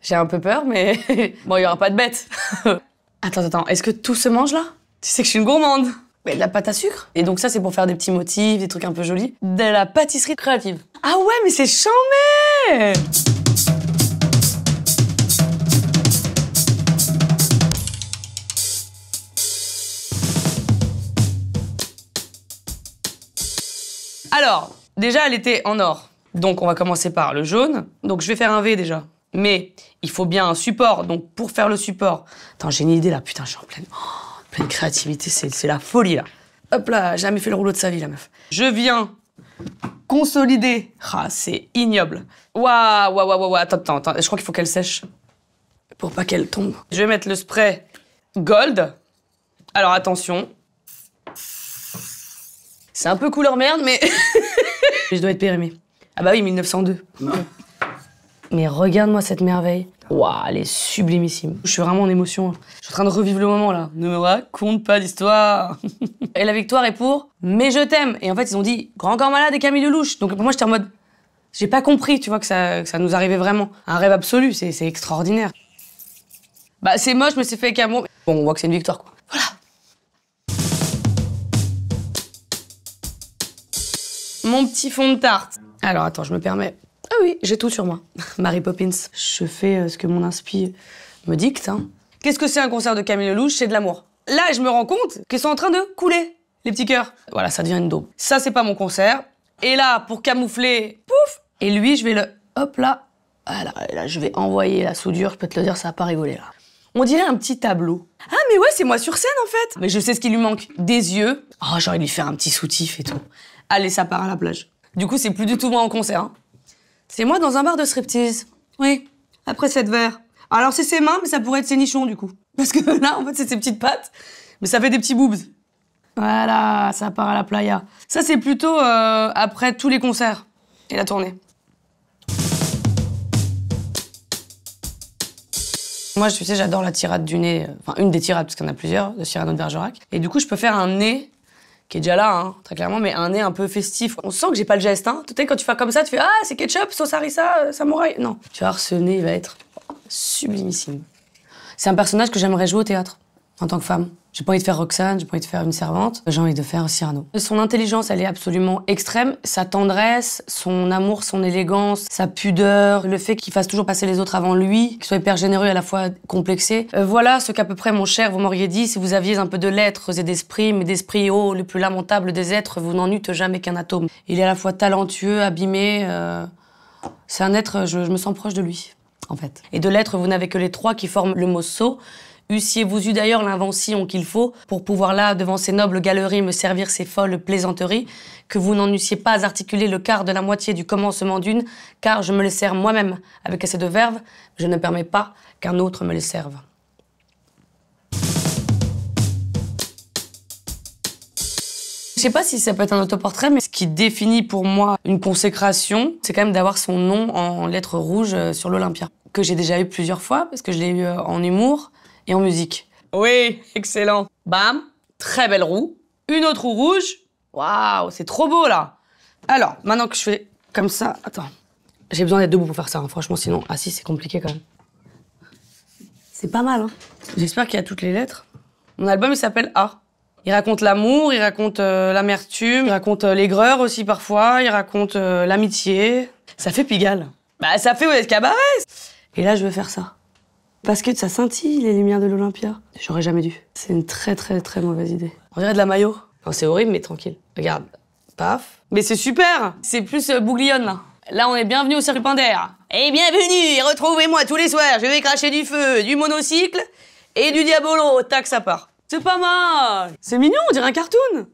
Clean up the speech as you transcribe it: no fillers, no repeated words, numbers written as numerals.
J'ai un peu peur, mais bon, il y aura pas de bête. Attends, est-ce que tout se mange là? Tu sais que je suis une gourmande. Mais de la pâte à sucre. Et donc ça, c'est pour faire des petits motifs, des trucs un peu jolis. De la pâtisserie créative. Ah ouais, mais c'est chambé! Alors, déjà, elle était en or. Donc, on va commencer par le jaune. Donc, je vais faire un V déjà. Mais il faut bien un support. Donc, pour faire le support... Attends, j'ai une idée là. Putain, je suis en pleine créativité. C'est la folie là. Hop là, jamais fait le rouleau de sa vie, la meuf. Je viens consolider. Ah, c'est ignoble. Waouh. Attends. Je crois qu'il faut qu'elle sèche. Pour pas qu'elle tombe. Je vais mettre le spray gold. Alors, attention. C'est un peu couleur merde, mais... Je dois être périmée. Ah bah oui, 1902. Non. Mais regarde-moi cette merveille. Waouh, elle est sublimissime. Je suis vraiment en émotion. Je suis en train de revivre le moment, là. Ne me raconte pas d'histoire. Et la victoire est pour « Mais je t'aime ». Et en fait, ils ont dit « Grand corps malade et Camille Lelouch ». Donc pour moi, j'étais en mode... J'ai pas compris, tu vois, que ça nous arrivait vraiment. Un rêve absolu, c'est extraordinaire. Bah, c'est moche, mais c'est fait avec amour. Bon, on voit que c'est une victoire, quoi. Voilà. Mon petit fond de tarte. Alors, attends, je me permets... Ah oui, j'ai tout sur moi. Mary Poppins. Je fais ce que mon inspi me dicte. Hein. Qu'est-ce que c'est un concert de Camille Lelouch? C'est de l'amour. Là, je me rends compte qu'ils sont en train de couler, les petits cœurs. Voilà, ça devient une daube. Ça, c'est pas mon concert. Et là, pour camoufler, pouf. Et lui, je vais le... Hop là. Voilà, là, je vais envoyer la soudure. Je peux te le dire, ça va pas rigoler, là. On dirait un petit tableau. Ah, mais ouais, c'est moi sur scène, en fait. Mais je sais ce qu'il lui manque. Des yeux. Oh, j'ai envie de lui faire un petit soutif et tout. Allez, ça part à la plage. Du coup, c'est plus du tout moi en concert. Hein. C'est moi dans un bar de striptease. Oui, après 7 verres. Alors, c'est ses mains, mais ça pourrait être ses nichons, du coup. Parce que là, en fait, c'est ses petites pattes, mais ça fait des petits boobs. Voilà, ça part à la playa. Ça, c'est plutôt après tous les concerts et la tournée. Moi, tu sais, j'adore la tirade du nez. Enfin, une des tirades, parce qu'il y en a plusieurs, de Cyrano de Bergerac. Et du coup, je peux faire un nez qui est déjà là, hein, très clairement, mais un nez un peu festif. On sent que j'ai pas le geste, hein. Tu sais, quand tu fais comme ça, tu fais « Ah, c'est ketchup, sauce harissa, samouraï ». Non. Tu vas voir, ce nez, il va être sublimissime. C'est un personnage que j'aimerais jouer au théâtre, en tant que femme. J'ai pas envie de faire Roxane, j'ai pas envie de faire une servante. J'ai envie de faire Cyrano. Son intelligence, elle est absolument extrême. Sa tendresse, son amour, son élégance, sa pudeur, le fait qu'il fasse toujours passer les autres avant lui, qu'il soit hyper généreux et à la fois complexé. Voilà ce qu'à peu près, mon cher, vous m'auriez dit si vous aviez un peu de lettres et d'esprit, mais d'esprit, oh, le plus lamentable des êtres, vous n'en eûtes jamais qu'un atome. Il est à la fois talentueux, abîmé. C'est un être, je me sens proche de lui, en fait. Et de l'être, vous n'avez que les trois qui forment le mot sot. Eussiez-vous eu d'ailleurs l'invention qu'il faut pour pouvoir là, devant ces nobles galeries, me servir ces folles plaisanteries, que vous n'en eussiez pas articulé le quart de la moitié du commencement d'une, car je me les sers moi-même avec assez de verve, je ne permets pas qu'un autre me les serve. Je sais pas si ça peut être un autoportrait, mais ce qui définit pour moi une consécration, c'est quand même d'avoir son nom en lettres rouges sur l'Olympia, que j'ai déjà eu plusieurs fois, parce que je l'ai eu en humour, et en musique. Oui, excellent. Bam, très belle roue. Une autre roue rouge. Waouh, c'est trop beau, là. Alors, maintenant que je fais comme ça... Attends, j'ai besoin d'être debout pour faire ça, hein, franchement, sinon... Ah si, c'est compliqué, quand même. C'est pas mal, hein. J'espère qu'il y a toutes les lettres. Mon album, il s'appelle A. Il raconte l'amour, il raconte l'amertume, il raconte l'aigreur aussi, parfois, il raconte l'amitié. Ça fait Pigalle. Bah, ça fait Odette Cabaret. Et là, je veux faire ça. Parce que ça scintille, les lumières de l'Olympia. J'aurais jamais dû. C'est une très mauvaise idée. On dirait de la maillot. Non, c'est horrible, mais tranquille. Regarde. Paf. Mais c'est super. C'est plus bouglione, là. Là, on est bienvenue au Cirque Pinder. Et bienvenue, et retrouvez-moi tous les soirs. Je vais cracher du feu, du monocycle et du diabolo. Tac, ça part. C'est pas mal. C'est mignon, on dirait un cartoon.